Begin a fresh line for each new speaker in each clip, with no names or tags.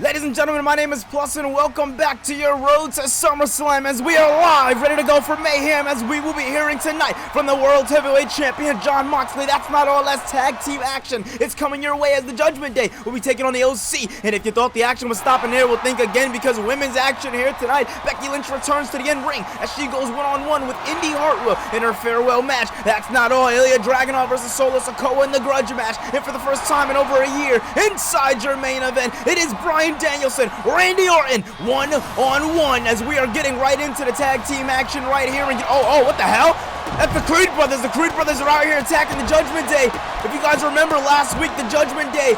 Ladies and gentlemen, my name is Plus and welcome back to your road to SummerSlam as we are live, ready to go for mayhem as we will be hearing tonight from the World Heavyweight Champion, Jon Moxley. That's not all, that's tag team action. It's coming your way as the Judgment Day will be taking on the OC. And if you thought the action was stopping there, we'll think again because women's action here tonight. Becky Lynch returns to the ring as she goes one-on-one with Indi Hartwell in her farewell match. That's not all, Ilja Dragunov versus Sikoa in the grudge match. And for the first time in over a year, inside your main event, it is Danielson, Randy Orton, one-on-one as we are getting right into the tag team action right here. And what the hell? That's the Creed brothers. The Creed brothers are out here attacking the Judgment Day. If you guys remember last week, the Judgment Day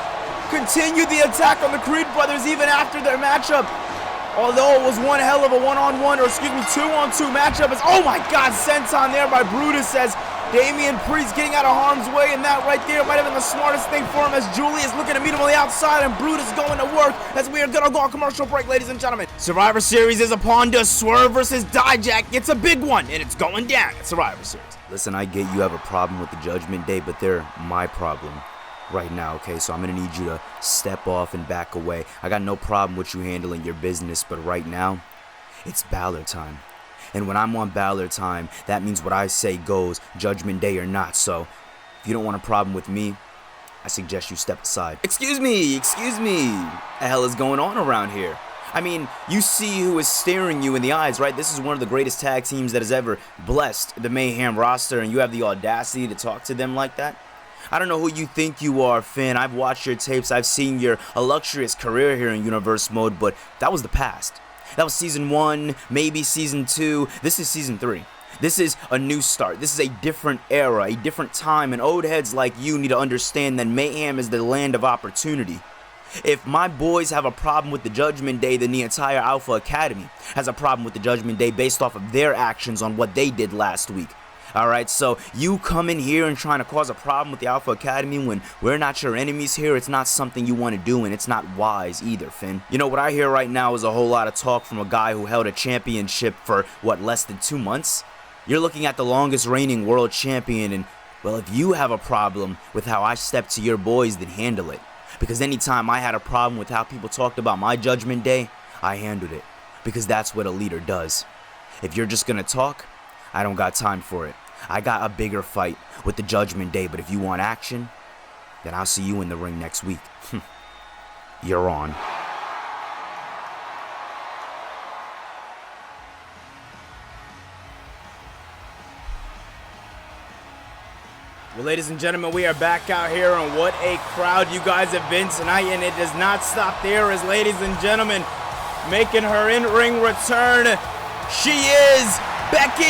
continued the attack on the Creed brothers even after their matchup. Although it was one hell of a one-on-one, or excuse me, two-on-two matchup. Oh my God, senton there by Brutus as Damian Priest getting out of harm's way, and that right there might have been the smartest thing for him as Julie is looking to meet him on the outside and Brutus going to work as we are going to go on commercial break, ladies and gentlemen. Survivor Series is upon us. Swerve versus Dijak. It's a big one, and it's going down at Survivor Series. Listen, I get you have a problem with the Judgment Day, but they're my problem right now, okay? So I'm going to need you to step off and back away. I got no problem with you handling your business, but right now, it's Balor time. And when I'm on Balor time, that means what I say goes, Judgment Day or not. So, if you don't want a problem with me, I suggest you step aside. Excuse me. What the hell is going on around here? I mean, you see who is staring you in the eyes, right? This is one of the greatest tag teams that has ever blessed the Mayhem roster, and you have the audacity to talk to them like that? I don't know who you think you are, Finn. I've watched your tapes. I've seen your illustrious career here in Universe Mode, but that was the past. That was Season 1, maybe Season 2. This is Season 3. This is a new start. This is a different era, a different time, and old heads like you need to understand that Mayhem is the land of opportunity. If my boys have a problem with the Judgment Day, then the entire Alpha Academy has a problem with the Judgment Day based off of their actions on what they did last week. Alright, so you come in here and trying to cause a problem with the Alpha Academy when we're not your enemies here, it's not something you want to do, and it's not wise either, Finn. You know, what I hear right now is a whole lot of talk from a guy who held a championship for, less than 2 months? You're looking at the longest reigning world champion, and, well, if you have a problem with how I stepped to your boys, then handle it. Because anytime I had a problem with how people talked about my Judgment Day, I handled it. Because that's what a leader does. If you're just gonna talk, I don't got time for it. I got a bigger fight with the Judgment Day, but if you want action, then I'll see you in the ring next week. You're on. Well, ladies and gentlemen, we are back out here, and what a crowd you guys have been tonight, and it does not stop there as, ladies and gentlemen, making her in-ring return, she is Becky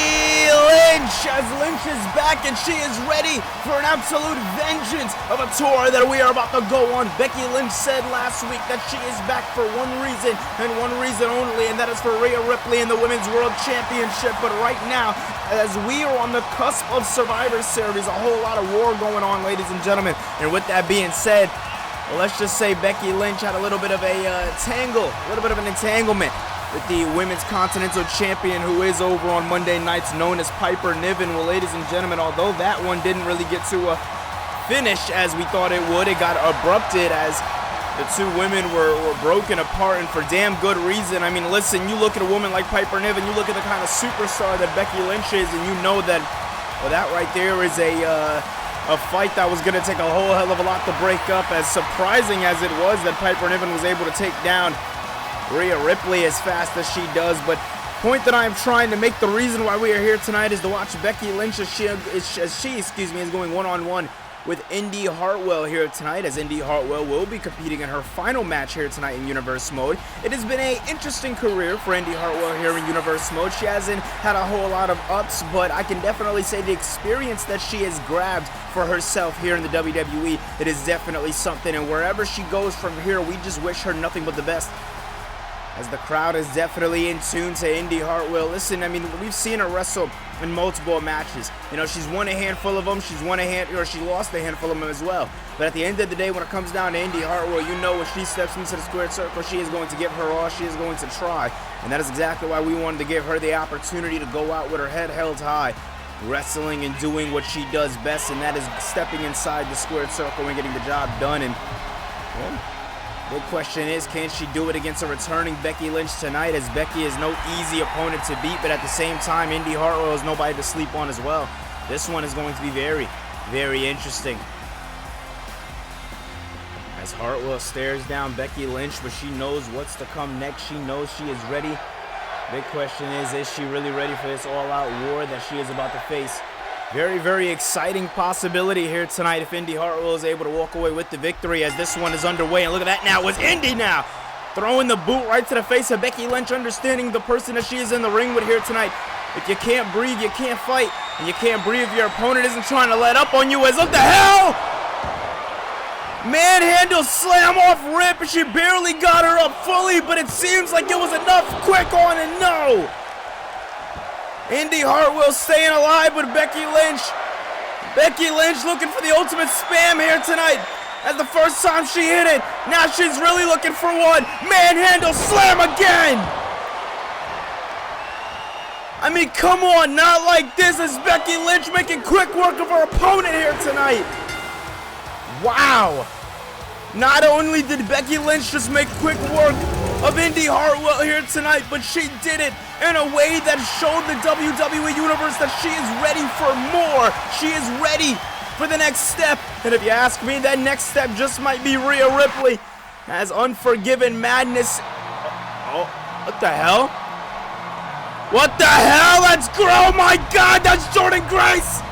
Lynch, as Lynch is back and she is ready for an absolute vengeance of a tour that we are about to go on. Becky Lynch said last week that she is back for one reason and one reason only, and that is for Rhea Ripley in the Women's World Championship. But right now, as we are on the cusp of Survivor Series, a whole lot of war going on, ladies and gentlemen. And with that being said, well, let's just say Becky Lynch had a little bit of an entanglement with the Women's Continental Champion, who is over on Monday nights, known as Piper Niven. Well, ladies and gentlemen, although that one didn't really get to a finish as we thought it would, it got abrupted as the two women were broken apart, and for damn good reason. I mean, listen, you look at a woman like Piper Niven, you look at the kind of superstar that Becky Lynch is, and you know that, well, that right there is a fight that was going to take a whole hell of a lot to break up, as surprising as it was that Piper Niven was able to take down Rhea Ripley as fast as she does. But point that I am trying to make, the reason why we are here tonight is to watch Becky Lynch as she is going one-on-one with Indi Hartwell here tonight, as Indi Hartwell will be competing in her final match here tonight in Universe Mode. It has been an interesting career for Indi Hartwell here in Universe Mode. She hasn't had a whole lot of ups, but I can definitely say the experience that she has grabbed for herself here in the WWE, it is definitely something, and wherever she goes from here, we just wish her nothing but the best, as the crowd is definitely in tune to Indi Hartwell. Listen, I mean, we've seen her wrestle in multiple matches. You know, she's won a handful of them. She lost a handful of them as well. But at the end of the day, when it comes down to Indi Hartwell, you know when she steps into the squared circle, she is going to give her all. She is going to try. And that is exactly why we wanted to give her the opportunity to go out with her head held high, wrestling and doing what she does best, and that is stepping inside the squared circle and getting the job done. And, well, The question is, can she do it against a returning Becky Lynch tonight, as Becky is no easy opponent to beat, but at the same time, Indi Hartwell is nobody to sleep on as well. This one is going to be very, very interesting. As Hartwell stares down Becky Lynch, but she knows what's to come next. She knows she is ready. Big question is she really ready for this all-out war that she is about to face? Very, very exciting possibility here tonight if Indi Hartwell is able to walk away with the victory, as this one is underway. And look at that now, it's Indi now throwing the boot right to the face of Becky Lynch, understanding the person that she is in the ring with here tonight. If you can't breathe, you can't fight. And you can't breathe if your opponent isn't trying to let up on you. As what the hell? Manhandle slam off rip, and she barely got her up fully, but it seems like it was enough. Quick on and no. Indi Hartwell staying alive with Becky Lynch. Becky Lynch looking for the ultimate spam here tonight. As the first time she hit it, now she's really looking for one. Manhandle slam again. I mean, come on, not like this. As Becky Lynch making quick work of her opponent here tonight. Wow. Not only did Becky Lynch just make quick work of Indi Hartwell here tonight, but she did it in a way that showed the WWE Universe that she is ready for more. She is ready for the next step. And if you ask me, that next step just might be Rhea Ripley, as Unforgiven Madness. Oh, what the hell? What the hell? Let's go! Oh my God, that's Jordynne Grace!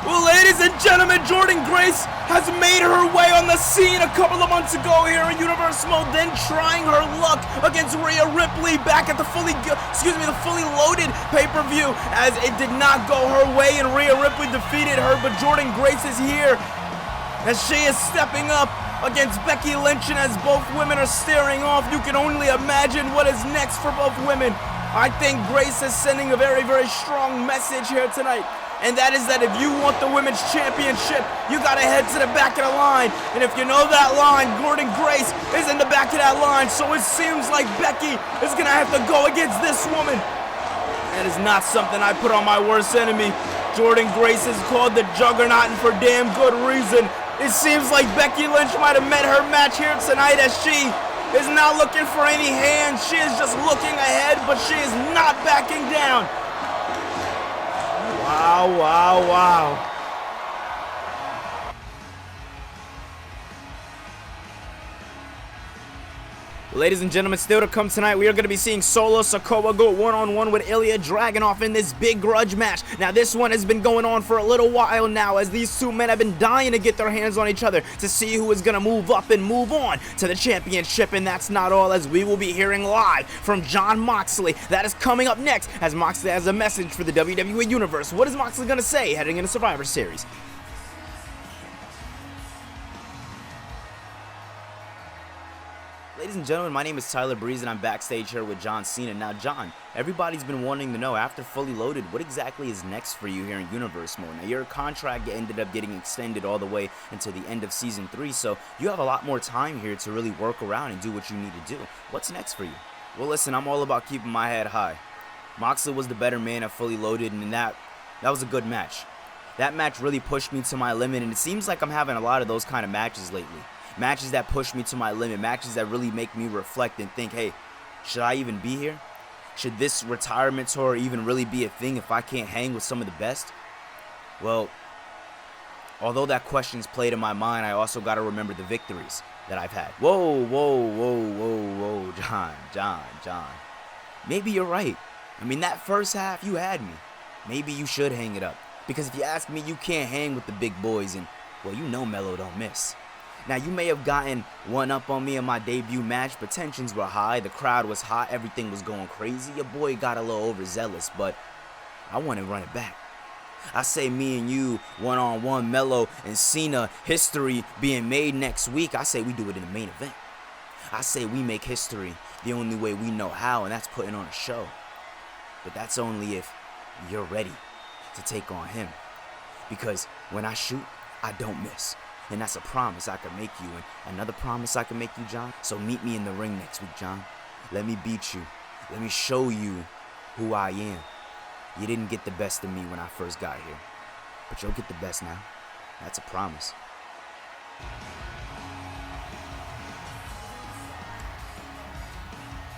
Well, ladies and gentlemen, Jordynne Grace has made her way on the scene a couple of months ago here in Universe Mode, then trying her luck against Rhea Ripley back at the fully loaded pay-per-view, as it did not go her way and Rhea Ripley defeated her. But Jordynne Grace is here, as she is stepping up against Becky Lynch, and as both women are staring off, you can only imagine what is next for both women. I think Grace is sending a very, very strong message here tonight. And that is that if you want the Women's Championship, you gotta head to the back of the line. And if you know that line, Jordynne Grace is in the back of that line. So it seems like Becky is gonna have to go against this woman. That is not something I put on my worst enemy. Jordynne Grace is called the Juggernaut, and for damn good reason. It seems like Becky Lynch might have met her match here tonight, as she is not looking for any hands. She is just looking ahead, but she is not backing down. Wow, wow, wow. Ladies and gentlemen, still to come tonight, we are going to be seeing Solo Sikoa go one-on-one with Ilja Dragunov in this big grudge match. Now, this one has been going on for a little while now, as these two men have been dying to get their hands on each other to see who is going to move up and move on to the championship. And that's not all, as we will be hearing live from Jon Moxley. That is coming up next, as Moxley has a message for the WWE Universe. What is Moxley going to say heading into Survivor Series? Ladies and gentlemen, my name is Tyler Breeze, and I'm backstage here with John Cena. Now, John, everybody's been wanting to know, after Fully Loaded, what exactly is next for you here in Universe Mode? Now, your contract ended up getting extended all the way until the end of Season 3, so you have a lot more time here to really work around and do what you need to do. What's next for you? Well, listen, I'm all about keeping my head high. Moxley was the better man at Fully Loaded, and that was a good match. That match really pushed me to my limit, and it seems like I'm having a lot of those kind of matches lately. Matches that push me to my limit, matches that really make me reflect and think, hey, should I even be here? Should this retirement tour even really be a thing if I can't hang with some of the best? Well, although that question's played in my mind, I also got to remember the victories that I've had. Whoa, whoa, whoa, whoa, whoa, John. Maybe you're right. I mean, that first half, you had me. Maybe you should hang it up. Because if you ask me, you can't hang with the big boys, and, well, you know Melo don't miss. Now, you may have gotten one up on me in my debut match, but tensions were high, the crowd was hot, everything was going crazy. Your boy got a little overzealous, but I want to run it back. I say me and you, one-on-one, Melo and Cena, history being made next week. I say we do it in the main event. I say we make history the only way we know how, and that's putting on a show. But that's only if you're ready to take on him. Because when I shoot, I don't miss. And that's a promise I can make you, and another promise I can make you, John. So meet me in the ring next week, John. Let me beat you. Let me show you who I am. You didn't get the best of me when I first got here, but you'll get the best now. That's a promise.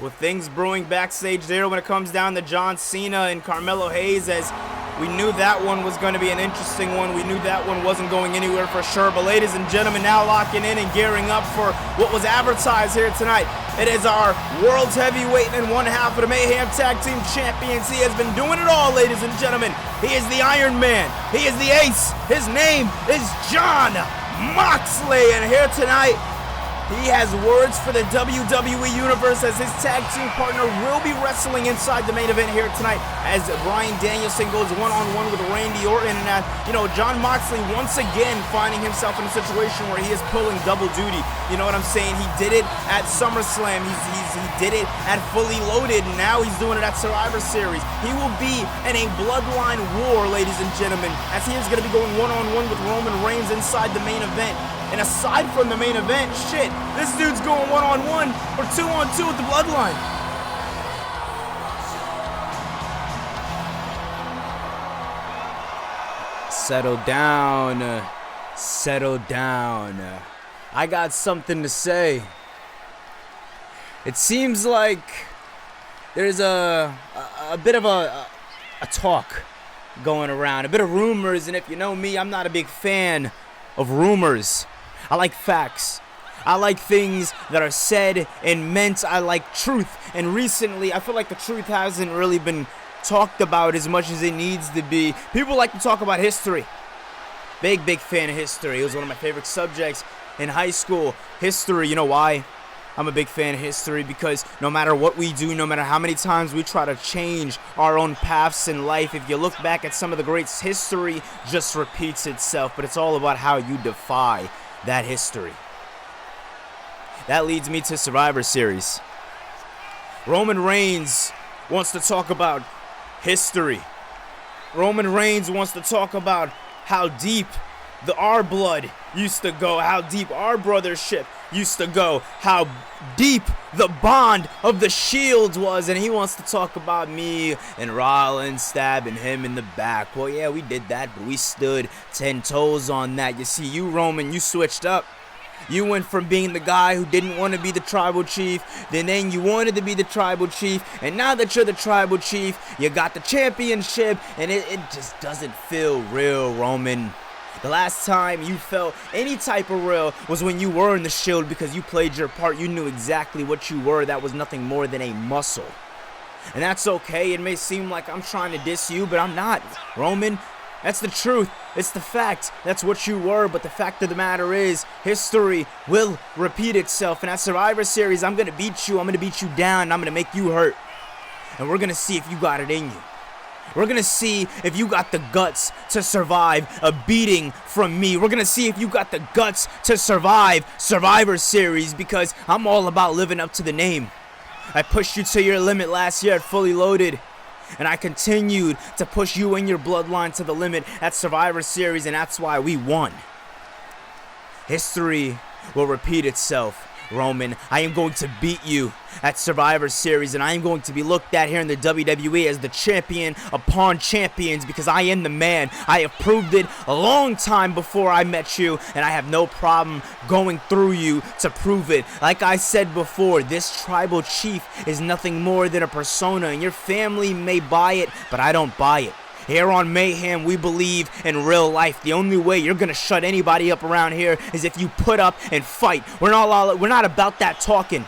with things brewing backstage there when it comes down to John Cena and Carmelo Hayes, as we knew that one was going to be an interesting one. We knew that one wasn't going anywhere for sure. But ladies and gentlemen, now locking in and gearing up for what was advertised here tonight. It is our World's Heavyweight and one half of the Mayhem Tag Team Champions. He has been doing it all, ladies and gentlemen. He is the Iron Man. He is the Ace. His name is Jon Moxley. And here tonight, he has words for the WWE Universe, as his tag team partner will be wrestling inside the main event here tonight, as Bryan Danielson goes one-on-one with Randy Orton. And Jon Moxley once again finding himself in a situation where he is pulling double duty. You know what I'm saying? He did it at SummerSlam. He did it at Fully Loaded, and now he's doing it at Survivor Series. He will be in a bloodline war, ladies and gentlemen, as he is going to be going one-on-one with Roman Reigns inside the main event. And aside from the main event, shit, this dude's going one-on-one or two-on-two with the bloodline. Settle down. Settle down. I got something to say. It seems like there's a bit of a talk going around, a bit of rumors, and if you know me, I'm not a big fan of rumors. I like facts. I like things that are said and meant. I like truth. And recently, I feel like the truth hasn't really been talked about as much as it needs to be. People like to talk about history. Big fan of history. It was one of my favorite subjects in high school. History, you know why? I'm a big fan of history because no matter what we do, no matter how many times we try to change our own paths in life, if you look back at some of the greats, history just repeats itself. But it's all about how you defy that history. That leads me to Survivor Series. Roman Reigns wants to talk about history. Roman Reigns wants to talk about how deep our blood used to go, how deep our brothership used to go, how deep the bond of the Shield was, and he wants to talk about me and Rollins stabbing him in the back. Well, yeah, we did that, but we stood 10 toes on that. You see, you, Roman, you switched up. You went from being the guy who didn't want to be the tribal chief, then you wanted to be the tribal chief, and now that you're the tribal chief, you got the championship, and it just doesn't feel real, Roman. The last time you felt any type of real was when you were in the Shield, because you played your part. You knew exactly what you were. That was nothing more than a muscle. And that's okay. It may seem like I'm trying to diss you, but I'm not, Roman. That's the truth. It's the fact. That's what you were. But the fact of the matter is, history will repeat itself. And at Survivor Series, I'm going to beat you. I'm going to beat you down. And I'm going to make you hurt. And we're going to see if you got it in you. We're going to see if you got the guts to survive a beating from me. We're going to see if you got the guts to survive Survivor Series, because I'm all about living up to the name. I pushed you to your limit last year at Fully Loaded, and I continued to push you and your bloodline to the limit at Survivor Series, and that's why we won. History will repeat itself, Roman. I am going to beat you at Survivor Series, and I am going to be looked at here in the WWE as the champion upon champions, because I am the man. I have proved it a long time before I met you, and I have no problem going through you to prove it. Like I said before, this tribal chief is nothing more than a persona, and your family may buy it, but I don't buy it. Here on Mayhem, we believe in real life. The only way you're gonna shut anybody up around here is if you put up and fight. We're not about that talking.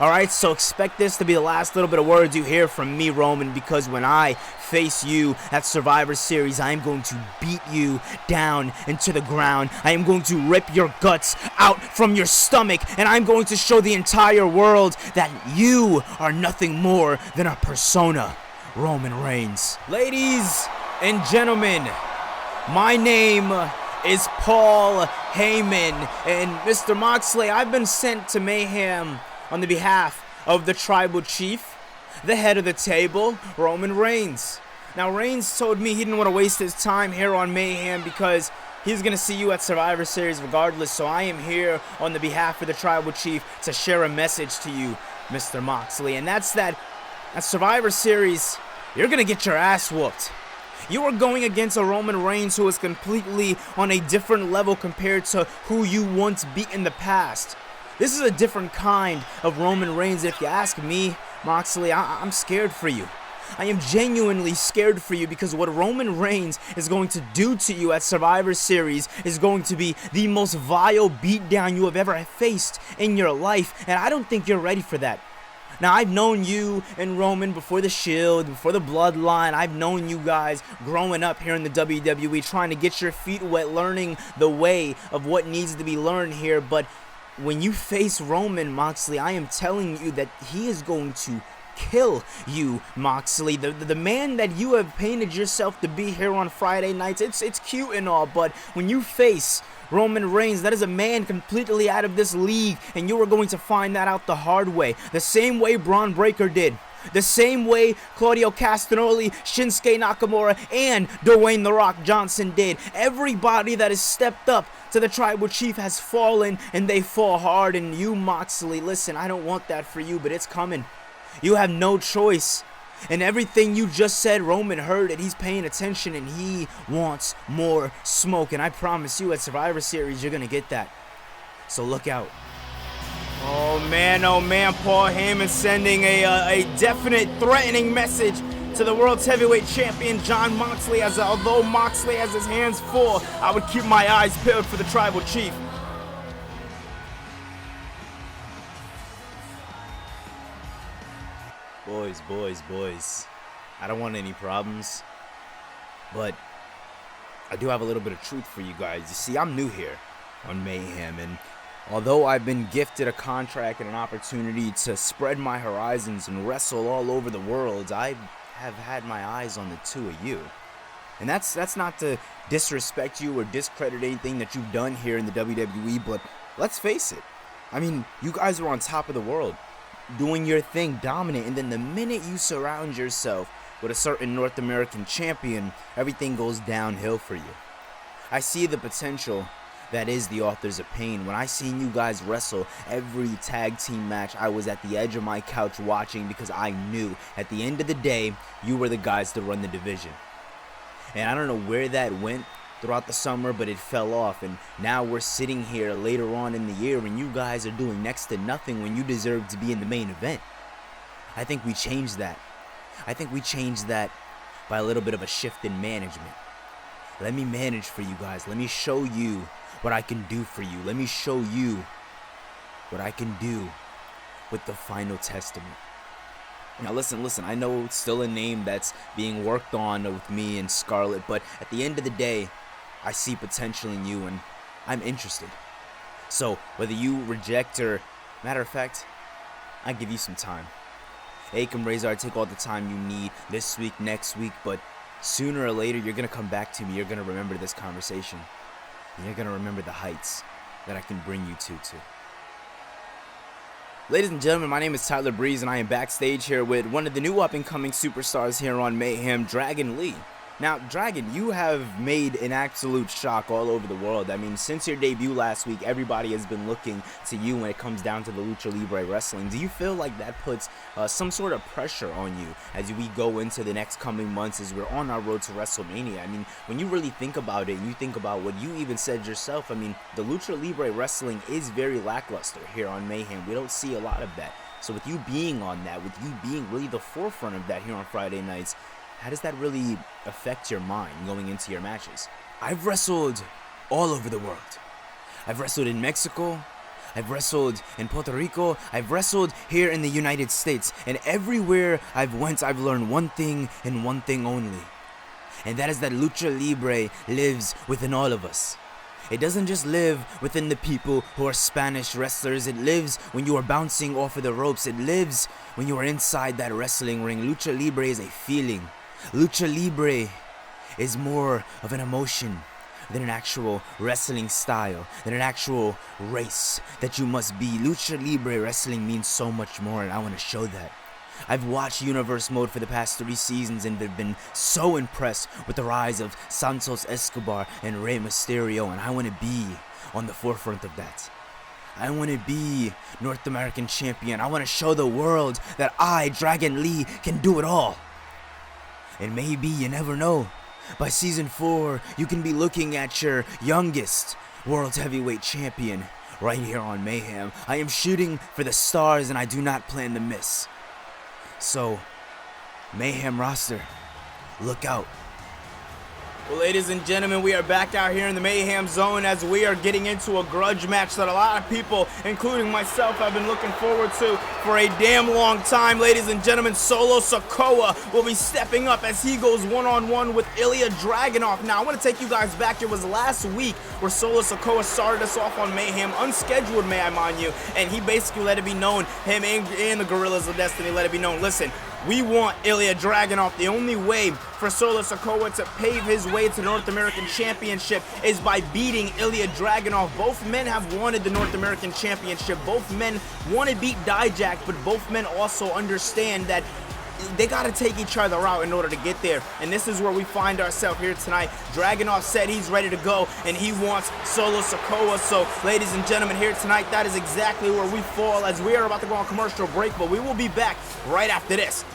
Alright, so expect this to be the last little bit of words you hear from me, Roman, because when I face you at Survivor Series, I am going to beat you down into the ground. I am going to rip your guts out from your stomach, and I'm going to show the entire world that you are nothing more than a persona. Roman Reigns. Ladies and gentlemen, my name is Paul Heyman, and Mr. Moxley, I've been sent to Mayhem on the behalf of the tribal chief, the head of the table, Roman Reigns. Now, Reigns told me he didn't want to waste his time here on Mayhem because he's going to see you at Survivor Series regardless, so I am here on the behalf of the tribal chief to share a message to you, Mr. Moxley, and that's that at Survivor Series, you're going to get your ass whooped. You are going against a Roman Reigns who is completely on a different level compared to who you once beat in the past. This is a different kind of Roman Reigns. If you ask me, Moxley, I'm scared for you. I am genuinely scared for you because what Roman Reigns is going to do to you at Survivor Series is going to be the most vile beatdown you have ever faced in your life, and I don't think you're ready for that. Now, I've known you and Roman before the Shield, before the Bloodline. I've known you guys growing up here in the WWE, trying to get your feet wet, learning the way of what needs to be learned here, but when you face Roman, Moxley, I am telling you that he is going to kill you, Moxley. The man that you have painted yourself to be here on Friday nights, it's cute and all, but when you face Roman Reigns, that is a man completely out of this league, and you are going to find that out the hard way. The same way Braun Breaker did. The same way Claudio Castagnoli, Shinsuke Nakamura, and Dwayne "The Rock" Johnson did. Everybody that has stepped up to the Tribal Chief has fallen, and they fall hard. And you, Moxley, listen, I don't want that for you, but it's coming. You have no choice. And everything you just said, Roman heard it. He's paying attention, and he wants more smoke. And I promise you, at Survivor Series, you're going to get that. So look out. Oh man, Paul Heyman sending a definite threatening message to the World's Heavyweight Champion, Jon Moxley, as although Moxley has his hands full, I would keep my eyes peeled for the Tribal Chief. Boys. I don't want any problems, but I do have a little bit of truth for you guys. You see, I'm new here on Mayhem, and although I've been gifted a contract and an opportunity to spread my horizons and wrestle all over the world, I have had my eyes on the two of you. And that's not to disrespect you or discredit anything that you've done here in the WWE, but let's face it. I mean, you guys are on top of the world, doing your thing, dominant, and then the minute you surround yourself with a certain North American champion, everything goes downhill for you. I see the potential that is the Authors of Pain. When I seen you guys wrestle every tag team match, I was at the edge of my couch watching because I knew at the end of the day, you were the guys to run the division. And I don't know where that went throughout the summer, but it fell off, and now we're sitting here later on in the year and you guys are doing next to nothing when you deserve to be in the main event. I think we changed that. I think we changed that by a little bit of a shift in management. Let me manage for you guys. Let me show you what I can do for you. Let me show you what I can do with the Final Testament. Now listen, I know it's still a name that's being worked on with me and Scarlett, but at the end of the day, I see potential in you and I'm interested. So whether you reject or, matter of fact, I give you some time. Akam Razor, take all the time you need this week, next week, but sooner or later you're going to come back to me. You're going to remember this conversation. And you're going to remember the heights that I can bring you to. Ladies and gentlemen, my name is Tyler Breeze, and I am backstage here with one of the new up-and-coming superstars here on Mayhem, Dragon Lee. Now, Dragon, you have made an absolute shock all over the world. I mean, since your debut last week, everybody has been looking to you when it comes down to the Lucha Libre wrestling. Do you feel like that puts some sort of pressure on you as we go into the next coming months as we're on our road to WrestleMania? I mean, when you really think about it, and you think about what you even said yourself, I mean, the Lucha Libre wrestling is very lackluster here on Mayhem. We don't see a lot of that. So with you being on that, with you being really the forefront of that here on Friday nights, how does that really affect your mind going into your matches? I've wrestled all over the world. I've wrestled in Mexico. I've wrestled in Puerto Rico. I've wrestled here in the United States. And everywhere I've went, I've learned one thing and one thing only. And that is that Lucha Libre lives within all of us. It doesn't just live within the people who are Spanish wrestlers. It lives when you are bouncing off of the ropes. It lives when you are inside that wrestling ring. Lucha Libre is a feeling. Lucha Libre is more of an emotion than an actual wrestling style, than an actual race that you must be. Lucha Libre wrestling means so much more, and I want to show that. I've watched Universe Mode for the past 3 seasons and have been so impressed with the rise of Santos Escobar and Rey Mysterio, and I want to be on the forefront of that. I want to be North American champion. I want to show the world that I, Dragon Lee, can do it all. And maybe, you never know, by season 4, you can be looking at your youngest, World Heavyweight Champion right here on Mayhem. I am shooting for the stars and I do not plan to miss. So, Mayhem roster, look out. Well, ladies and gentlemen, we are back out here in the Mayhem Zone as we are getting into a grudge match that a lot of people, including myself, have been looking forward to for a damn long time. Ladies and gentlemen, Solo Sikoa will be stepping up as he goes one-on-one with Ilja Dragunov. Now, I want to take you guys back. It was last week where Solo Sikoa started us off on Mayhem, unscheduled, may I mind you, and he basically let it be known, him and the Gorillas of Destiny let it be known, listen, we want Ilja Dragunov. The only way for Solo Sikoa to pave his way to the North American Championship is by beating Ilja Dragunov. Both men have wanted the North American Championship. Both men want to beat Dijak, but both men also understand that they got to take each other out in order to get there. And this is where we find ourselves here tonight. Dragunov said he's ready to go, and he wants Solo Sikoa. So, ladies and gentlemen, here tonight, that is exactly where we fall as we are about to go on commercial break, but we will be back right after this.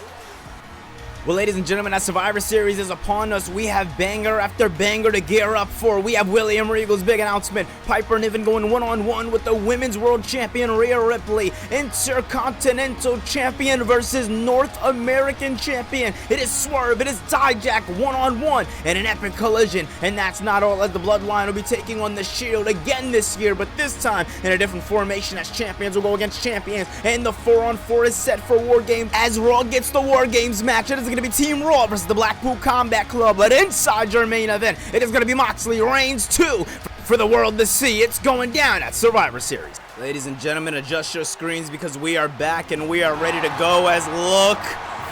Well, ladies and gentlemen, as Survivor Series is upon us, we have banger after banger to gear up for. We have William Regal's big announcement. Piper Niven going one-on-one with the Women's World Champion Rhea Ripley. Intercontinental Champion versus North American Champion. It is Swerve, it is Dijak one-on-one in an epic collision. And that's not all, as the Bloodline will be taking on the Shield again this year, but this time in a different formation as champions will go against champions. And the 4-on-4 is set for War Games as Raw gets the War Games match. It is going to be Team Raw versus the Blackpool Combat Club, but inside your main event, it is going to be Moxley Reigns 2 for the world to see. It's going down at Survivor Series. Ladies and gentlemen, adjust your screens because we are back and we are ready to go. As look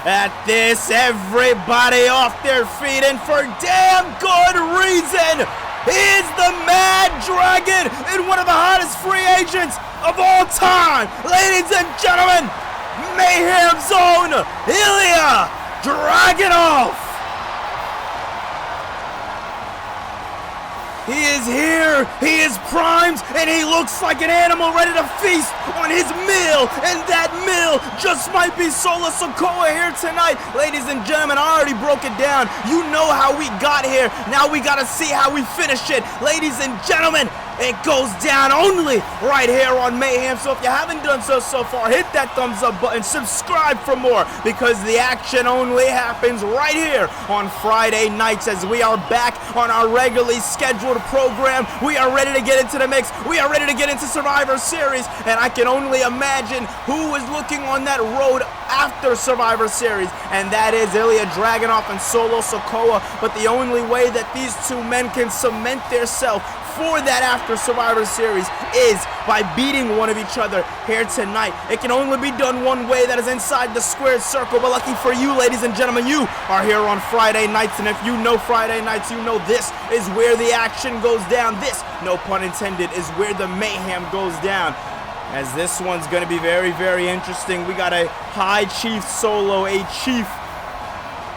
at this, everybody off their feet, and for damn good reason. He is the Mad Dragon and one of the hottest free agents of all time. Ladies and gentlemen, Mayhem Zone, Ilja Dragunov! He is here, he is primed, and he looks like an animal ready to feast on his meal, and that meal just might be Solo Sikoa here tonight. Ladies and gentlemen, I already broke it down. You know how we got here. Now we gotta see how we finish it. Ladies and gentlemen, it goes down only right here on Mayhem. So if you haven't done so far, hit that thumbs up button, subscribe for more, because the action only happens right here on Friday nights as we are back on our regularly scheduled program. We are ready to get into the mix. We are ready to get into Survivor Series, and I can only imagine who is looking on that road after Survivor Series, and that is Ilja Dragunov and Solo Sikoa. But the only way that these two men can cement themselves for that after Survivor Series is by beating one of each other here tonight. It can only be done one way, that is inside the squared circle. But lucky for you, ladies and gentlemen, you are here on Friday nights, and if you know Friday nights, you know this is where the action goes down. This, no pun intended, is where the mayhem goes down. As this one's going to be very, very interesting. We got a High Chief Solo, a Chief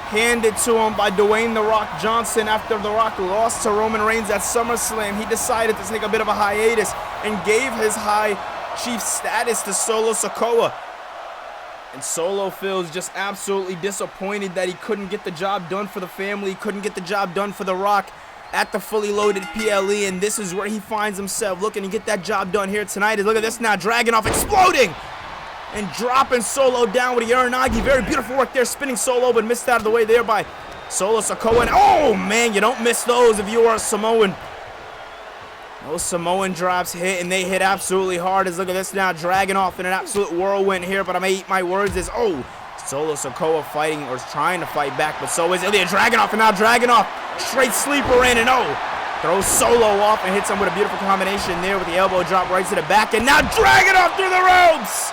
handed to him by Dwayne "The Rock" Johnson after The Rock lost to Roman Reigns at SummerSlam. He decided to take a bit of a hiatus and gave his High Chief status to Solo Sikoa. And Solo feels just absolutely disappointed that he couldn't get the job done for the family, couldn't get the job done for The Rock at the fully loaded PLE, and this is where he finds himself looking to get that job done here tonight. Look at this now, Dragunov exploding and dropping Solo down with a Uranagi. Very beautiful work there, spinning Solo, but missed out of the way there by Solo Sikoa. And oh man, you don't miss those if you are a Samoan. Those Samoan drops hit, and they hit absolutely hard. As look at this now, Dragunov in an absolute whirlwind here, but I may eat my words as, oh, Solo Sikoa fighting, or trying to fight back, but so is Ilja Dragunov, and now Dragunov straight sleeper in, and oh, throws Solo off and hits him with a beautiful combination there with the elbow drop right to the back, and now Dragunov through the ropes!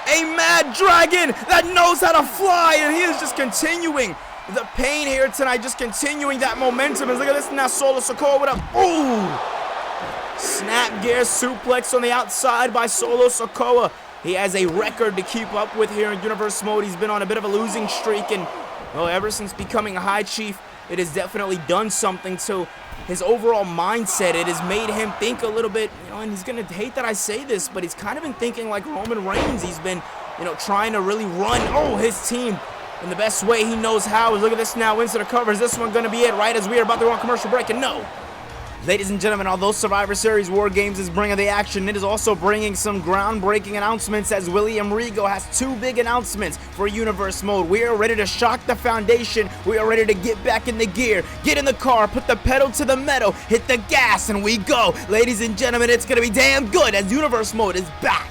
A Mad Dragon that knows how to fly, and he is just continuing the pain here tonight, just continuing that momentum. And look at this now, Solo Sikoa with a, ooh! Snap gear suplex on the outside by Solo Sikoa. He has a record to keep up with here in Universe Mode. He's been on a bit of a losing streak, and well, ever since becoming a High Chief, it has definitely done something to his overall mindset. It has made him think a little bit, you know, and he's going to hate that I say this, but he's kind of been thinking like Roman Reigns. He's been, you know, trying to really run, his team in the best way he knows how. Look at this now, into the cover. Is this one going to be it right as we are about to go on commercial break? And no. Ladies and gentlemen, although Survivor Series War Games is bringing the action, it is also bringing some groundbreaking announcements as William Regal has two big announcements for Universe Mode. We are ready to shock the foundation. We are ready to get back in the gear, get in the car, put the pedal to the metal, hit the gas, and we go. Ladies and gentlemen, it's going to be damn good as Universe Mode is back.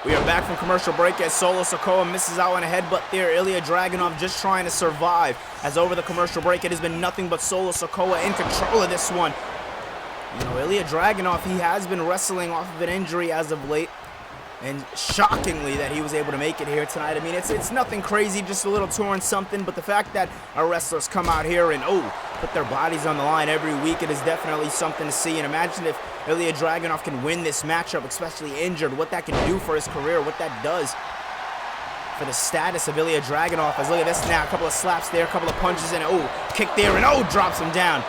We are back from commercial break as Solo Sikoa misses out on a headbutt there. Ilja Dragunov just trying to survive. As over the commercial break, it has been nothing but Solo Sikoa in control of this one. You know, Ilja Dragunov, he has been wrestling off of an injury as of late. And shockingly that he was able to make it here tonight. I mean, it's nothing crazy, just a little torn something. But the fact that our wrestlers come out here and, put their bodies on the line every week, it is definitely something to see. And imagine if Ilja Dragunov can win this matchup, especially injured, what that can do for his career, what that does for the status of Ilja Dragunov. As look at this now, a couple of slaps there, a couple of punches, and kick there, and drops him down.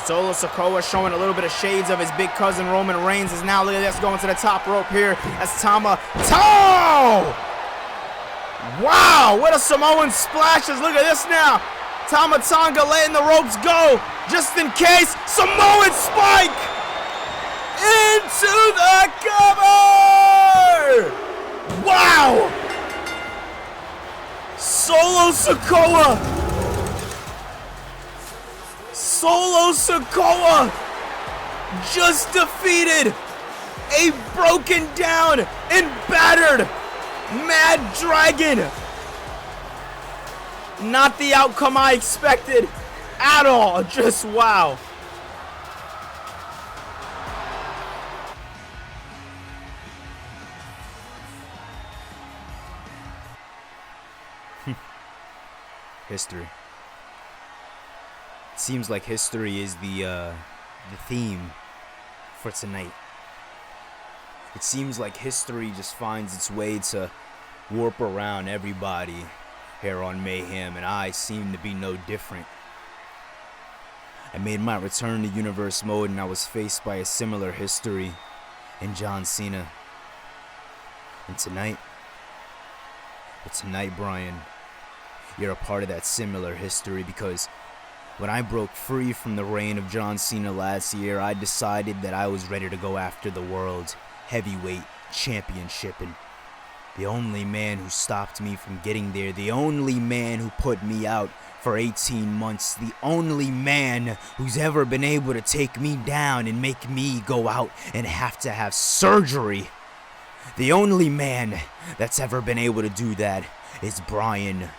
Solo Sikoa showing a little bit of shades of his big cousin Roman Reigns is now, look at this, going to the top rope here as Wow, what a Samoan splashes. Look at this now. Tama Tonga letting the ropes go just in case. Samoan spike into the cover. Wow. Solo Sikoa just defeated a broken down and battered Mad Dragon. Not the outcome I expected at all. Just wow. History. It seems like history is the theme for tonight. It seems like history just finds its way to warp around everybody here on Mayhem, and I seem to be no different. I made my return to Universe Mode, and I was faced by a similar history in John Cena. And tonight, Brian, you're a part of that similar history, because when I broke free from the reign of John Cena last year, I decided that I was ready to go after the World Heavyweight Championship, and the only man who stopped me from getting there, the only man who put me out for 18 months, the only man who's ever been able to take me down and make me go out and have to have surgery, the only man that's ever been able to do that is Bryan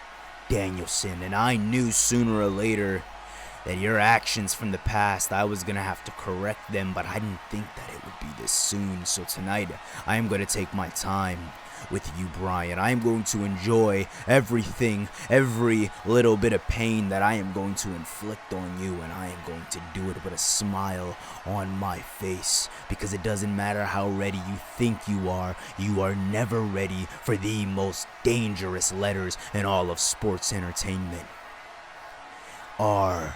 Danielson. And I knew sooner or later that your actions from the past, I was gonna have to correct them, but I didn't think that it would be this soon. So tonight, I am gonna take my time with you, Brian. I am going to enjoy everything, every little bit of pain that I am going to inflict on you, and I am going to do it with a smile on my face, because it doesn't matter how ready you think you are never ready for the most dangerous letters in all of sports entertainment. RKO.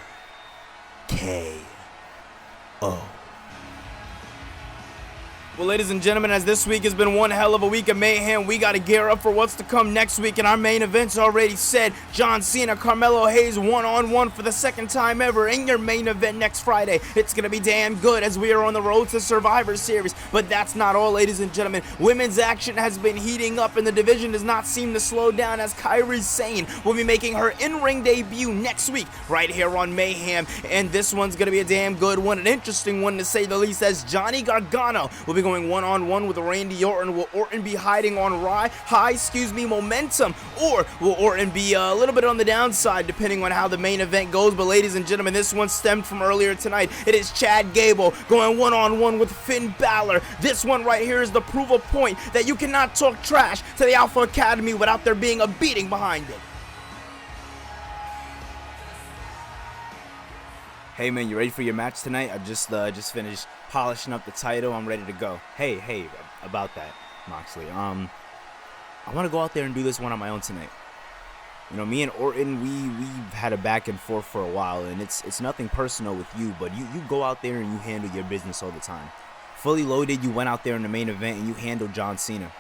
Well, ladies and gentlemen, as this week has been one hell of a week of mayhem, we got to gear up for what's to come next week, and our main event's already said. John Cena, Carmelo Hayes, one-on-one for the second time ever in your main event next Friday. It's going to be damn good as we are on the road to Survivor Series. But that's not all, ladies and gentlemen. Women's action has been heating up, and the division does not seem to slow down, as Kairi Sane will be making her in-ring debut next week right here on Mayhem. And this one's going to be a damn good one, an interesting one to say the least, as Johnny Gargano will be going one-on-one with Randy Orton. Will Orton be hiding on momentum, or will Orton be a little bit on the downside depending on how the main event goes? But ladies and gentlemen, this one stemmed from earlier tonight. It is Chad Gable going one-on-one with Finn Balor. This one right here is the proof of point that you cannot talk trash to the Alpha Academy without there being a beating behind it. Hey man, you ready for your match tonight? I just finished polishing up the title. I'm ready to go. Hey, about that, Moxley. I want to go out there and do this one on my own tonight. You know, me and Orton, we've had a back and forth for a while, and it's nothing personal with you, but you go out there and you handle your business all the time. Fully Loaded, you went out there in the main event and you handled John Cena.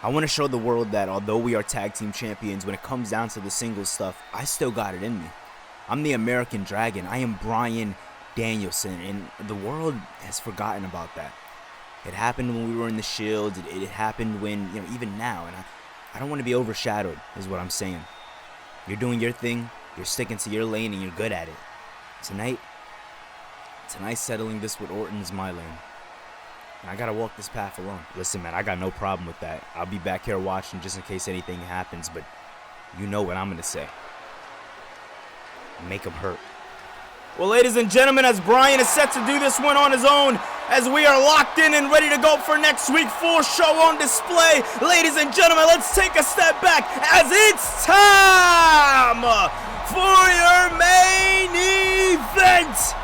I want to show the world that although we are tag team champions, when it comes down to the singles stuff, I still got it in me. I'm the American Dragon. I am Bryan Danielson, and the world has forgotten about that. It happened when we were in the Shield. It happened when, even now, and I don't want to be overshadowed, is what I'm saying. You're doing your thing, you're sticking to your lane, and you're good at it. Tonight, settling this with Orton is my lane. And I gotta walk this path alone. Listen, man, I got no problem with that. I'll be back here watching just in case anything happens, but you know what I'm gonna say. Make him hurt. Well, ladies and gentlemen, as Bryan is set to do this one on his own, as we are locked in and ready to go for next week, full show on display. Ladies and gentlemen, let's take a step back as it's time for your main event.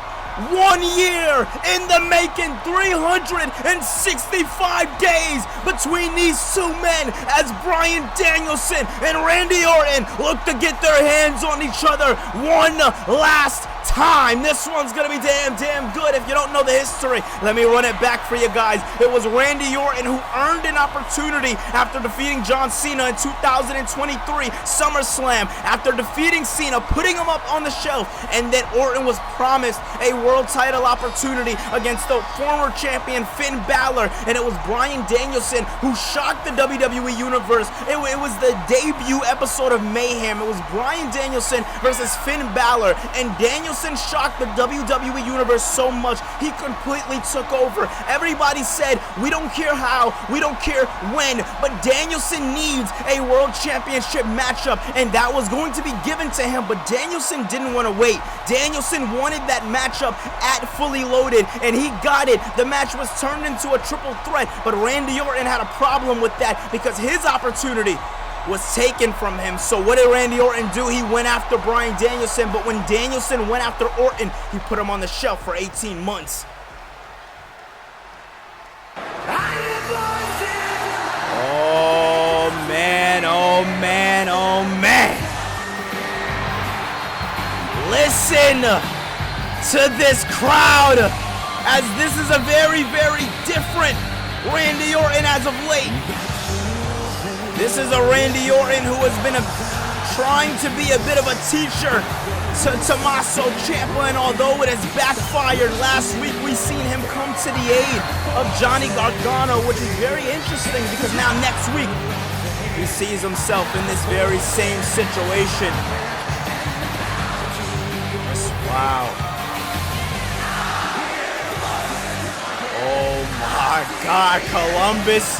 1 year in the making, 365 days between these two men as Bryan Danielson and Randy Orton look to get their hands on each other one last time. This one's gonna be damn good. If you don't know the history, let me run it back for you guys. It was Randy Orton who earned an opportunity after defeating John Cena in 2023 SummerSlam, after defeating Cena, putting him up on the shelf, and then Orton was promised a world title opportunity against the former champion Finn Balor, and it was Bryan Danielson who shocked the WWE Universe. It was the debut episode of Mayhem. It was Bryan Danielson versus Finn Balor, and Danielson shocked the WWE Universe so much, he completely took over. Everybody said, we don't care how, we don't care when, but Danielson needs a World Championship matchup, and that was going to be given to him, but Danielson didn't want to wait. Danielson wanted that matchup at Fully Loaded, and he got it. The match was turned into a triple threat, but Randy Orton had a problem with that because his opportunity was taken from him. So what did Randy Orton do? He went after Bryan Danielson, but when Danielson went after Orton, he put him on the shelf for 18 months. Oh man, oh man, oh man. Listen to this crowd, as this is a very, very different Randy Orton as of late. This is a Randy Orton who has been trying to be a bit of a teacher to Tommaso Ciampa, and although it has backfired, last week we seen him come to the aid of Johnny Gargano, which is very interesting because now next week he sees himself in this very same situation. Wow. Oh my God, Columbus.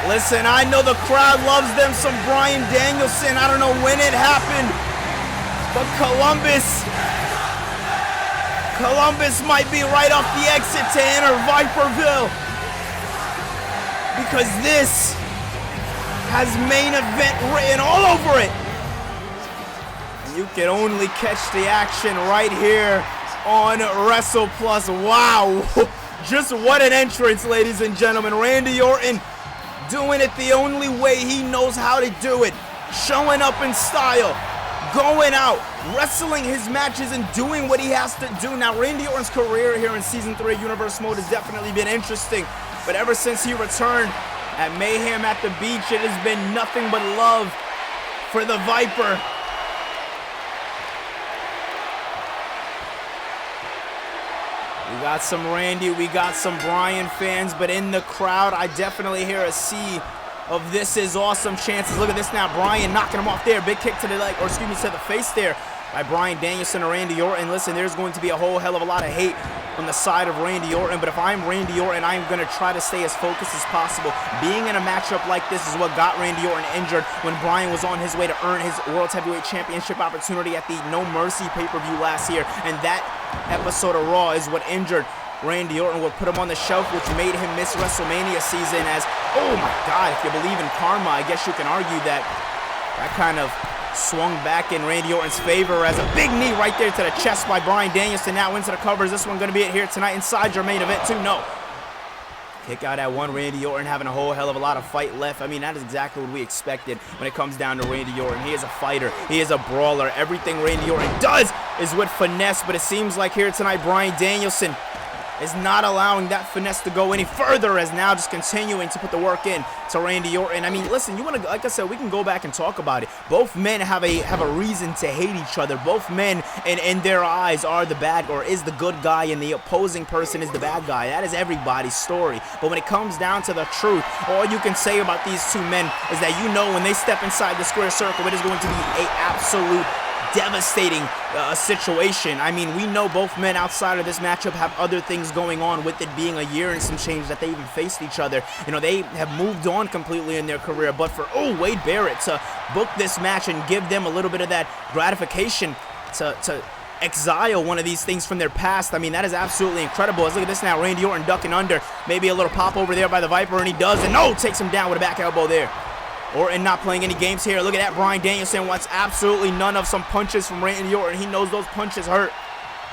Listen, I know the crowd loves them some Bryan Danielson. I don't know when it happened, but Columbus might be right off the exit to enter Viperville, because this has main event written all over it. And you can only catch the action right here on Wrestlepluss. Wow, just what an entrance, ladies and gentlemen. Randy Orton doing it the only way he knows how to do it. Showing up in style, going out, wrestling his matches, and doing what he has to do. Now, Randy Orton's career here in Season 3 Universe Mode has definitely been interesting, but ever since he returned at Mayhem at the Beach, it has been nothing but love for the Viper. We got some Randy, we got some Bryan fans, but in the crowd, I definitely hear a sea of "this is awesome" chances. Look at this now, Bryan knocking him off there. Big kick to the leg, or excuse me, to the face there by Bryan Danielson and Randy Orton. Listen, there's going to be a whole hell of a lot of hate on the side of Randy Orton, but if I'm Randy Orton, I'm going to try to stay as focused as possible. Being in a matchup like this is what got Randy Orton injured when Bryan was on his way to earn his World Heavyweight Championship opportunity at the No Mercy pay-per-view last year, and that episode of Raw is what injured Randy Orton, will put him on the shelf, which made him miss WrestleMania season. As, oh my God, if you believe in karma, I guess you can argue that kind of swung back in Randy Orton's favor, as a big knee right there to the chest by Bryan Danielson. Now into the covers. This one going to be it here tonight inside your main event too. No. Kick out at one. Randy Orton having a whole hell of a lot of fight left. I mean, that is exactly what we expected when it comes down to Randy Orton. He is a fighter. He is a brawler. Everything Randy Orton does is with finesse, but it seems like here tonight, Bryan Danielson is not allowing that finesse to go any further, as now just continuing to put the work in to Randy Orton. I mean, listen, you want to, like I said, we can go back and talk about it. Both men have a reason to hate each other. Both men, in their eyes, are the bad, or is the good guy, and the opposing person is the bad guy. That is everybody's story. But when it comes down to the truth, all you can say about these two men is that you know when they step inside the square circle, it is going to be an absolute devastating situation. I mean, we know both men outside of this matchup have other things going on, with it being a year and some change that they even faced each other. You know, they have moved on completely in their career, but for Wade Barrett to book this match and give them a little bit of that gratification to exile one of these things from their past, I mean, that is absolutely incredible. Let's look at this now. Randy Orton ducking under, maybe a little pop over there by the Viper, and he does, and takes him down with a back elbow there. Orton not playing any games here. Look at that. Bryan Danielson wants absolutely none of some punches from Randy Orton. He knows those punches hurt,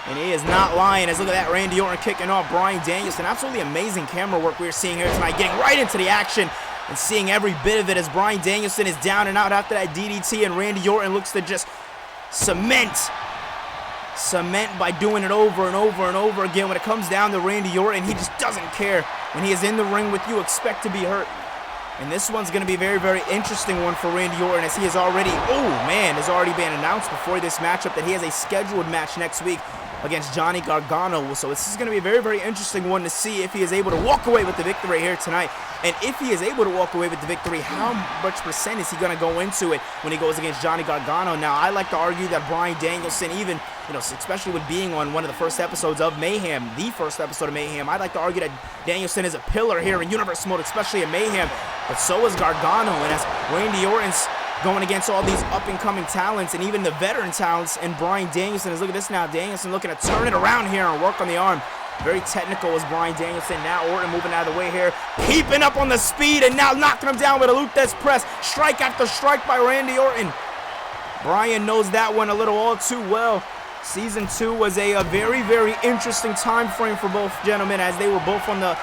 and he is not lying. As look at that, Randy Orton kicking off Bryan Danielson. Absolutely amazing camera work we're seeing here tonight, getting right into the action and seeing every bit of it as Bryan Danielson is down and out after that DDT, and Randy Orton looks to just cement by doing it over and over and over again. When it comes down to Randy Orton, he just doesn't care. When he is in the ring with you, expect to be hurt. And this one's going to be a very, very interesting one for Randy Orton, as he has already, has already been announced before this matchup that he has a scheduled match next week against Johnny Gargano. So this is going to be a very, very interesting one to see if he is able to walk away with the victory here tonight. And if he is able to walk away with the victory, how much percent is he going to go into it when he goes against Johnny Gargano? Now, I like to argue that Bryan Danielson, even, especially with being on one of the first episodes of Mayhem, the first episode of Mayhem, I'd like to argue that Danielson is a pillar here in Universe Mode, especially in Mayhem. But so is Gargano, and as Randy Orton's going against all these up-and-coming talents and even the veteran talents, and Bryan Danielson is, look at this now, Danielson looking to turn it around here and work on the arm. Very technical as Bryan Danielson. Now Orton moving out of the way here, keeping up on the speed, and now knocking him down with a Luthez press. Strike after strike by Randy Orton. Bryan knows that one a little all too well. Season 2 was a very, very interesting time frame for both gentlemen, as they were both on the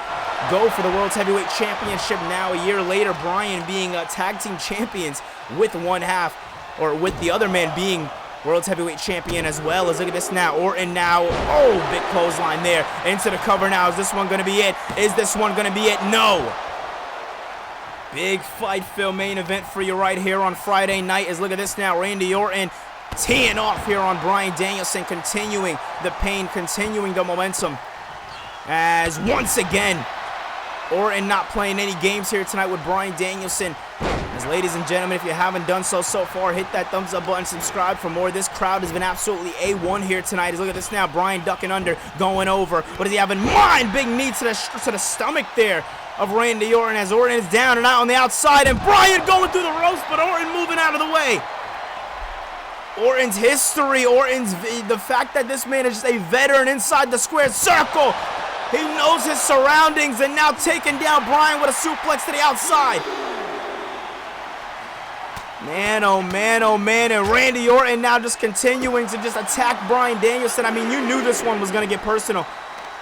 go for the World's Heavyweight Championship. Now, a year later, Bryan being tag team champions with one half, or with the other man being World's Heavyweight Champion as well. As look at this now, Orton now, big clothesline there, into the cover now. Is this one going to be it? Is this one going to be it? No. Big fight fill main event for you right here on Friday night. As look at this now, Randy Orton teeing off here on Bryan Danielson, continuing the pain, continuing the momentum. As once again, Orton not playing any games here tonight with Bryan Danielson. As ladies and gentlemen, if you haven't done so far, hit that thumbs up button, subscribe for more. This crowd has been absolutely A1 here tonight. As look at this now, Bryan ducking under, going over. What does he have in mind? Big knee to the stomach there of Randy Orton, as Orton is down and out on the outside, and Bryan going through the ropes, but Orton moving out of the way. Orton's history, the fact that this man is just a veteran inside the square circle. He knows his surroundings, and now taking down Bryan with a suplex to the outside. Man, oh man, and Randy Orton now just continuing to just attack Bryan Danielson. I mean, you knew this one was going to get personal.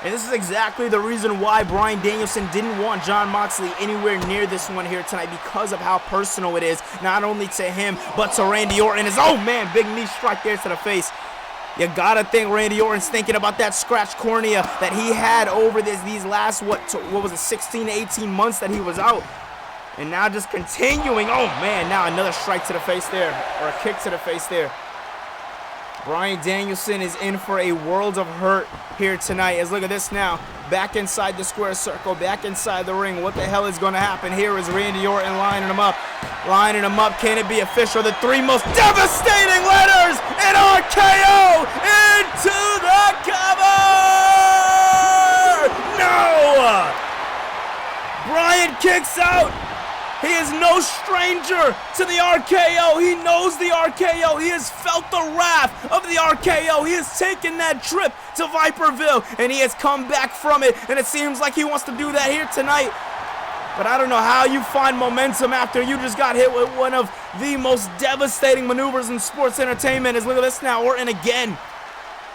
And this is exactly the reason why Bryan Danielson didn't want Jon Moxley anywhere near this one here tonight, because of how personal it is, not only to him, but to Randy Orton. Big knee strike there to the face. You gotta think Randy Orton's thinking about that scratch cornea that he had over these last, what was it, 16 to 18 months that he was out. And now just continuing, now another strike to the face there, or a kick to the face there. Bryan Danielson is in for a world of hurt here tonight. As look at this now, back inside the square circle, back inside the ring. What the hell is going to happen? Here is Randy Orton lining him up. Can it be official? The three most devastating letters in RKO into the cover! No! Bryan kicks out. He is no stranger to the RKO. He knows the RKO. He has felt the wrath of the RKO. He has taken that trip to Viperville, and he has come back from it. And it seems like he wants to do that here tonight. But I don't know how you find momentum after you just got hit with one of the most devastating maneuvers in sports entertainment. As look at this now, Orton again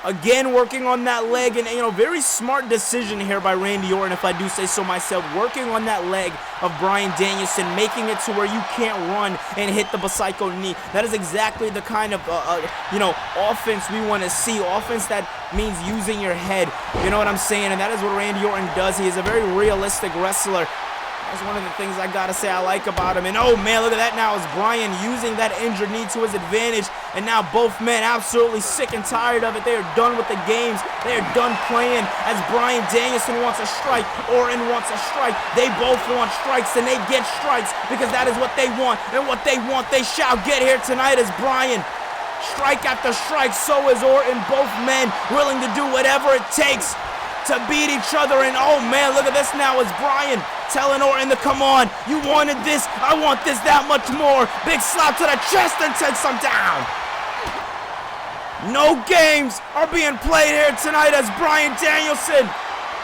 Again, working on that leg, and very smart decision here by Randy Orton, if I do say so myself, working on that leg of Bryan Danielson, making it to where you can't run and hit the Psycho knee. That is exactly the kind of, offense we want to see. Offense that means using your head, you know what I'm saying? And that is what Randy Orton does. He is a very realistic wrestler. That's one of the things I gotta say I like about him. And oh man, look at that now, as Bryan using that injured knee to his advantage. And now both men absolutely sick and tired of it. They are done with the games. They are done playing. As Bryan Danielson wants a strike, Orton wants a strike. They both want strikes, and they get strikes because that is what they want. And what they want, they shall get here tonight. As Bryan, strike after strike, so is Orton. Both men willing to do whatever it takes to beat each other. And oh man, look at this now, as Bryan telling Orton to come on. You wanted this, I want this that much more. Big slap to the chest and takes him down. No games are being played here tonight, as Bryan Danielson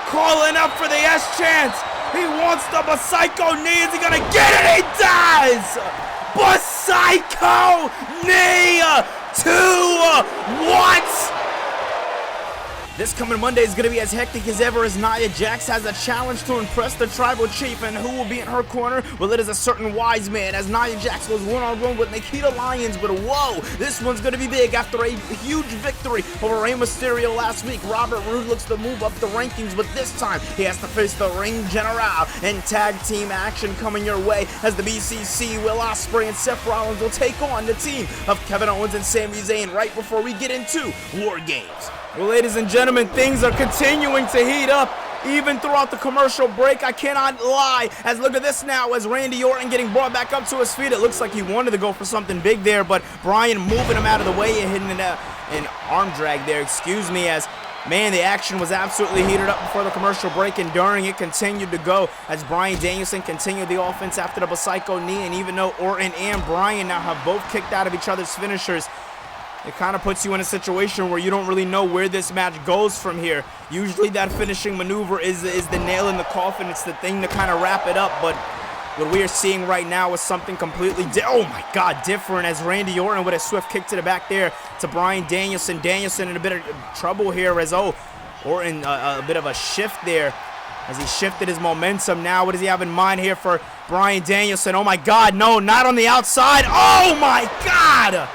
calling up for the S chance. He wants the Psycho knee. Is he gonna get it? He does! Psycho knee to what? This coming Monday is going to be as hectic as ever, as Nia Jax has a challenge to impress the Tribal Chief. And who will be in her corner? Well, it is a certain wise man, as Nia Jax was one-on-one with Nikita Lyons. But whoa, this one's going to be big after a huge victory over Rey Mysterio last week. Robert Roode looks to move up the rankings, but this time he has to face the Ring General. And tag team action coming your way, as the BCC, Will Ospreay and Seth Rollins will take on the team of Kevin Owens and Sami Zayn right before we get into War Games. Well, ladies and gentlemen, things are continuing to heat up even throughout the commercial break. I cannot lie, as look at this now, as Randy Orton getting brought back up to his feet. It looks like he wanted to go for something big there, but Bryan moving him out of the way and hitting an arm drag there, excuse me, as man, the action was absolutely heated up before the commercial break, and during it continued to go as Bryan Danielson continued the offense after the Psycho knee. And even though Orton and Bryan now have both kicked out of each other's finishers, it kind of puts you in a situation where you don't really know where this match goes from here. Usually that finishing maneuver is the nail in the coffin. It's the thing to kind of wrap it up. But what we are seeing right now is something completely different, as Randy Orton with a swift kick to the back there to Bryan Danielson. Danielson in a bit of trouble here, as Orton a bit of a shift there as he shifted his momentum. Now what does he have in mind here for Bryan Danielson? Oh my God, no, not on the outside. Oh my God!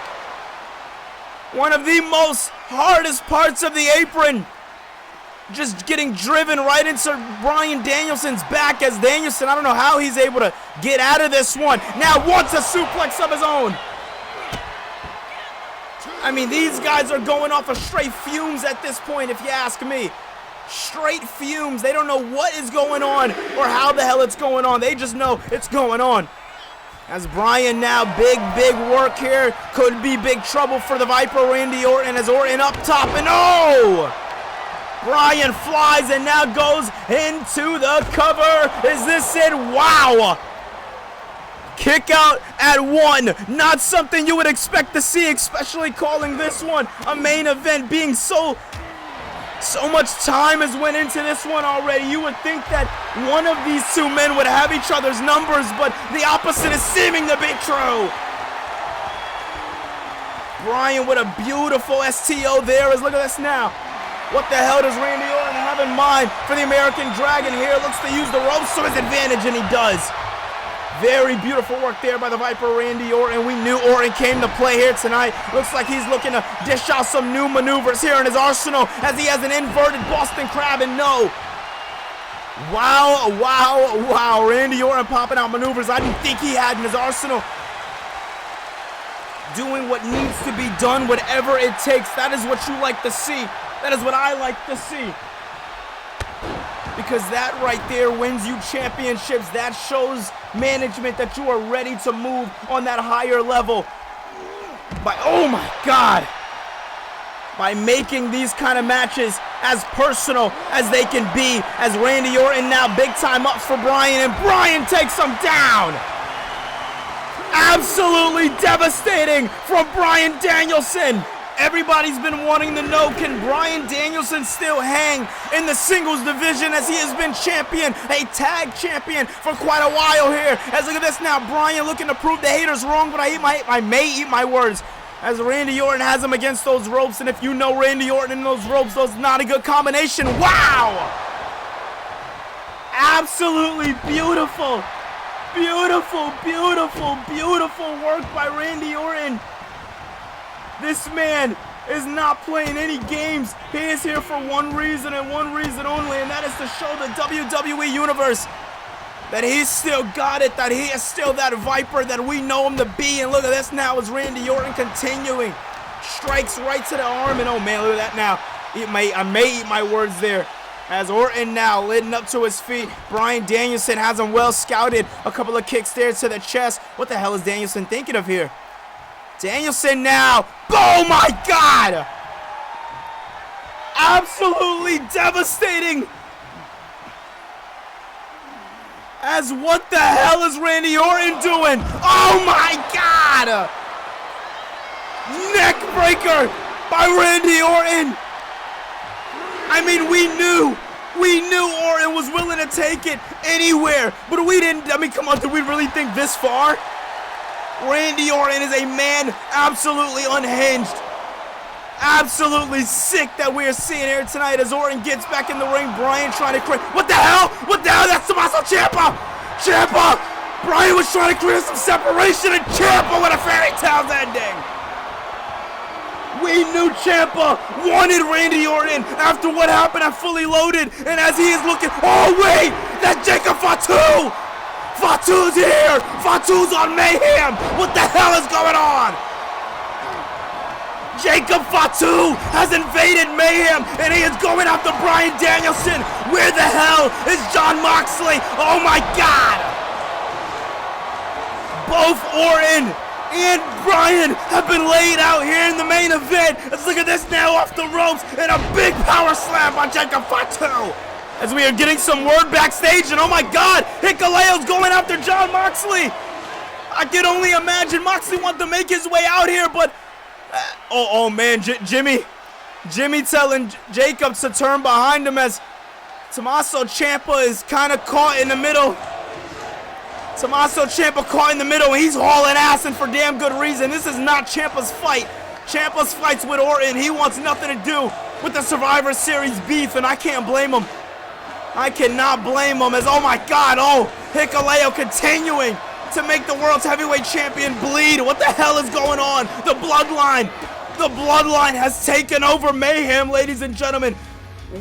One of the most hardest parts of the apron, just getting driven right into Bryan Danielson's back, as Danielson, I don't know how he's able to get out of this one. Now wants a suplex of his own. I mean, these guys are going off of straight fumes at this point, if you ask me. Straight fumes. They don't know what is going on or how the hell it's going on. They just know it's going on. As Bryan now, big work here. Could be big trouble for the Viper, Randy Orton, as Orton up top, and oh! Bryan flies and now goes into the cover. Is this it? Wow! Kick out at one. Not something you would expect to see, especially calling this one a main event, being so much time has went into this one already. You would think that one of these two men would have each other's numbers, but the opposite is seeming to be true. Bryan with a beautiful STO there. Look at this now. What the hell does Randy Orton have in mind for the American Dragon here? Looks to use the ropes to his advantage, and he does. Very beautiful work there by the Viper, Randy Orton. We knew Orton came to play here tonight. Looks like he's looking to dish out some new maneuvers here in his arsenal, as he has an inverted Boston Crab, and no. Wow. Randy Orton popping out maneuvers I didn't think he had in his arsenal. Doing what needs to be done, whatever it takes. That is what you like to see. That is what I like to see. Because that right there wins you championships. That shows management that you are ready to move on that higher level. Oh my God. By making these kind of matches as personal as they can be, as Randy Orton now big time ups for Bryan, and Bryan takes him down. Absolutely devastating from Bryan Danielson. Everybody's been wanting to know, can Bryan Danielson still hang in the singles division, as he has been champion, a tag champion for quite a while here. As look at this now, Bryan looking to prove the haters wrong, but I may eat my words, as Randy Orton has him against those ropes. And if you know Randy Orton in those ropes, that's not a good combination. Wow! Absolutely beautiful. Beautiful, beautiful, beautiful work by Randy Orton. This man is not playing any games. He is here for one reason and one reason only, and that is to show the WWE Universe that he's still got it, that he is still that Viper that we know him to be. And look at this now as Randy Orton continuing. Strikes right to the arm, and oh man, look at that now. I may eat my words there. As Orton now leading up to his feet. Bryan Danielson has him well scouted. A couple of kicks there to the chest. What the hell is Danielson thinking of here? Danielson now. Oh my God! Absolutely devastating. As what the hell is Randy Orton doing? Oh my God! Neck breaker by Randy Orton. I mean, we knew Orton was willing to take it anywhere, but we didn't. I mean, come on, did we really think this far? Randy Orton is a man absolutely unhinged. Absolutely sick that we are seeing here tonight as Orton gets back in the ring. Bryan trying to create. What the hell? What the hell? That's Tommaso Ciampa! Ciampa! Bryan was trying to create some separation, and Ciampa with a fairy tale ending. We knew Ciampa wanted Randy Orton after what happened at Fully Loaded, and as he is looking, oh wait, that's Jacob Fatu! Fatu's here! Fatu's on Mayhem! What the hell is going on? Jacob Fatu has invaded Mayhem, and he is going after Bryan Danielson. Where the hell is Jon Moxley? Oh my God! Both Orton and Bryan have been laid out here in the main event. Let's look at this now off the ropes, and a big power slam by Jacob Fatu. As we are getting some word backstage, and oh my God, Hikaleo's going after Jon Moxley. I can only imagine Moxley wants to make his way out here, but oh man, Jimmy telling Jacob to turn behind him as Tommaso Ciampa is kind of caught in the middle. Tommaso Ciampa caught in the middle, and he's hauling ass, and for damn good reason. This is not Ciampa's fight. Ciampa's fight's with Orton. He wants nothing to do with the Survivor Series beef, and I can't blame him. I cannot blame him as, oh my God, oh, Hikaleo continuing to make the World's Heavyweight Champion bleed. What the hell is going on? The Bloodline has taken over Mayhem, ladies and gentlemen.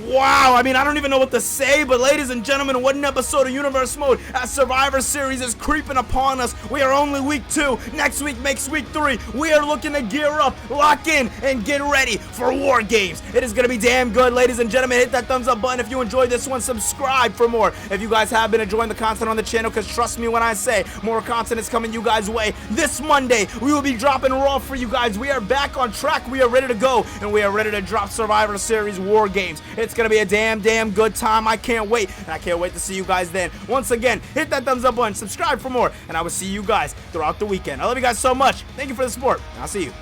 Wow, I mean, I don't even know what to say, but ladies and gentlemen, what an episode of Universe Mode as Survivor Series is creeping upon us. We are only week 2. Next week makes week 3. We are looking to gear up, lock in, and get ready for War Games. It is going to be damn good, ladies and gentlemen. Hit that thumbs up button if you enjoyed this one. Subscribe for more if you guys have been enjoying the content on the channel, because trust me when I say more content is coming you guys' way. This Monday, we will be dropping Raw for you guys. We are back on track. We are ready to go, and we are ready to drop Survivor Series War Games. It's going to be a damn good time. I can't wait, and I can't wait to see you guys then. Once again, hit that thumbs up button, subscribe for more, and I will see you guys throughout the weekend. I love you guys so much. Thank you for the support, and I'll see you